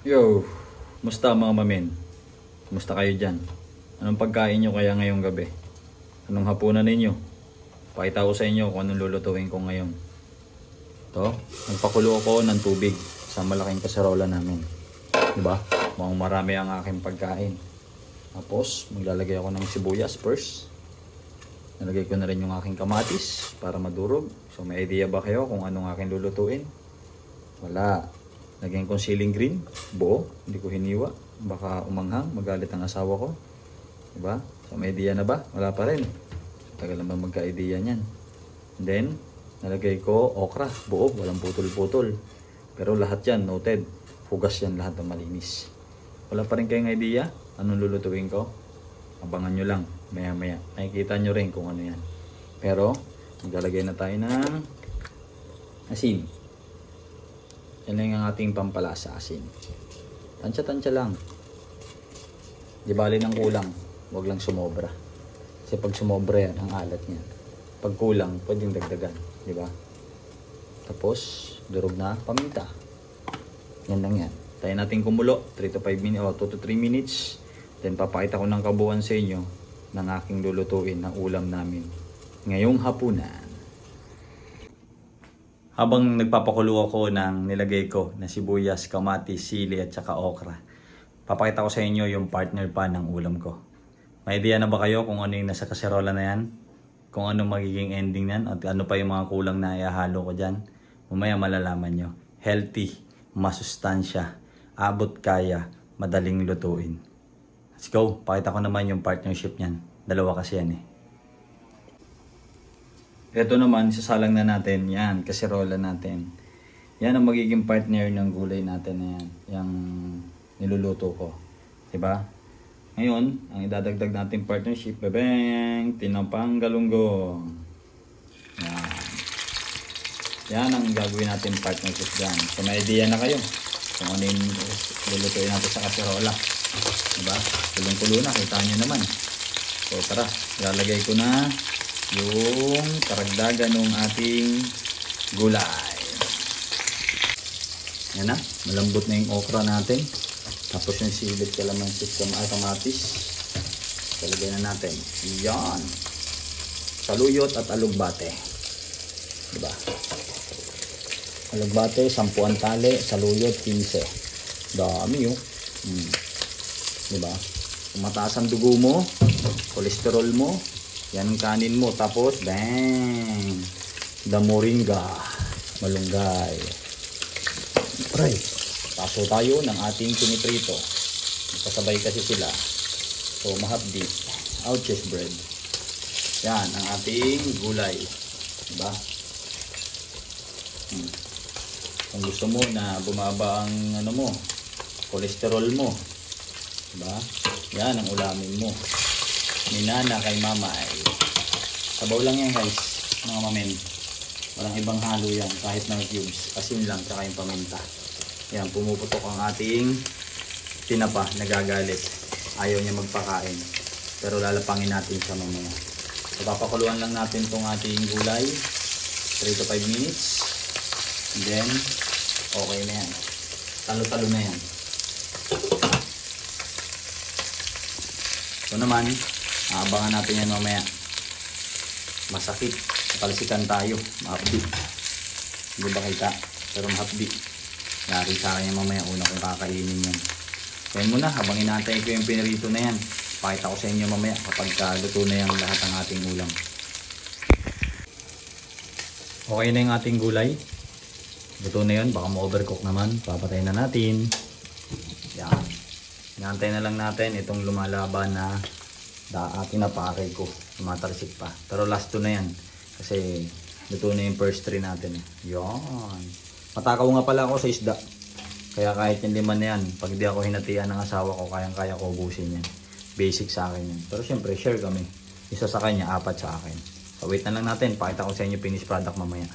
Yo, musta mga mamen? Musta kayo dyan? Anong pagkain nyo kaya ngayong gabi? Anong hapunan ninyo? Pakita ko sa inyo kung anong lulutuin ko ngayon. Ito, nagpakulo ako ng tubig sa malaking kaserola namin. Diba? Mukhang marami ang aking pagkain. Tapos, maglalagay ako ng sibuyas first. Nalagay ko na rin yung aking kamatis para madurog. So, may idea ba kayo kung anong aking lulutuin? Wala. Lagyan kong ceiling green, buo, hindi ko hiniwa. Baka umanghang, magalit ang asawa ko. Diba? So may idea na ba? Wala pa rin. Tagal naman magka-idea niyan. And then, nalagay ko okra, buo, walang putol-putol. Pero lahat yan, noted. Hugas yan lahat ng malinis. Wala pa rin kayong idea? Anong lulutuin ko? Abangan nyo lang, maya-maya. Nakikita nyo rin kung ano yan. Pero, maglalagay na tayo ng asin. Yan lang ang ating pampalasa, asin. Tansya-tansya lang. Di bali ng kulang. Huwag lang sumobra. Kasi pag sumobra yan, ang alat niya. Pag kulang, pwedeng dagdagan. Di ba? Tapos, durog na paminta. Yan lang yan. Tayo natin kumulo. 3 to 5 minutes o 2 to 3 minutes. Then, papakita ko ng kabuuan sa inyo ng aking lulutuin ng ulam namin ngayong hapunan. Habang nagpapakulo ako ng nilagay ko na sibuyas, kamatis, sili at saka okra, papakita ko sa inyo yung partner pa ng ulam ko. May idea na ba kayo kung ano yung nasa kaserola na yan? Kung ano magiging ending yan? At ano pa yung mga kulang na ihahalo ko dyan? Mamaya malalaman nyo. Healthy, masustansya, abot kaya, madaling lutuin. Let's go! Pakita ko naman yung partnership niyan. Dalawa kasi yan eh. Ito naman, sasalang na natin yan, kaserola natin. Yan ang magiging partner ng gulay natin na yan. Yung niluluto ko. Diba? Ngayon, ang idadagdag natin partnership, bebeng, tinapang galunggong. Yan. Yan ang gagawin natin partnership dyan. So may idea na kayo kung ano yung lulutuin natin sa kaserola. Diba? Kulong-kulo na, kita nyo naman. So tara, ilalagay ko na yung karagdagan ng ating gulay. Yan na, malambot na yung okra natin. Tapos yung silit, kalamansi, kamatis. Talagay na natin. Yan. Saluyot at alugbate. Diba? Alugbate, 10 tali. Saluyot, 15. Dami yun. Diba? Kung mataas ang dugo mo, kolesterol mo, yan ang kanin mo. Tapos, bang! The moringa. Malunggay. Right. Paso tayo ng ating piniprito. Kasabay kasi sila. So, mahapdi. Ouches bread. Yan, ang ating gulay. Diba? Kung gusto mo na bumaba ang ano mo, kolesterol mo. Diba? Yan ang ulamin mo. Minana kay mama ay sabaw lang yan guys, mga mamen. Walang ibang halo yan, kahit na cubes. Asin lang, tsaka yung paminta. Yan, pumuputok ang ating tinapa, nagagalit. Ayaw niya magpakain. Pero lalapangin natin siya mamaya. So, papakuluan lang natin itong ating gulay. 3 to 5 minutes. And then, okay na yan. Talo-talo na yan. So naman, abangan natin yan mamaya. Masakit. Palsikan tayo. Mahapdi. Hindi ba kita? Pero mahapdi. Yari sa akin yan mamaya. Una kong kakainin yan. Yan muna. Habang inatay ko yung pinirito na yan. Pakita ko sa inyo mamaya kapag luto na yung lahat ng ating ulam. Okay na yung ating gulay. Luto na yun. Baka ma-overcook naman. Papatay na natin. Yan. Inaantay na lang natin itong lumalaban na tinapakay ko. Tumatalsik pa. Pero last 2 na yan. Kasi luto na yung first 3 natin. Yan. Matakaw nga pala ako sa isda. Kaya kahit yung 5 na yan, pag di ako hinatian ng asawa ko, kayang-kaya ko ubusin yan. Basic sa akin yan. Pero syempre, share kami. Isa sa kanya, 4 sa akin. So wait na lang natin. Pakita ko sa inyo finished product mamaya.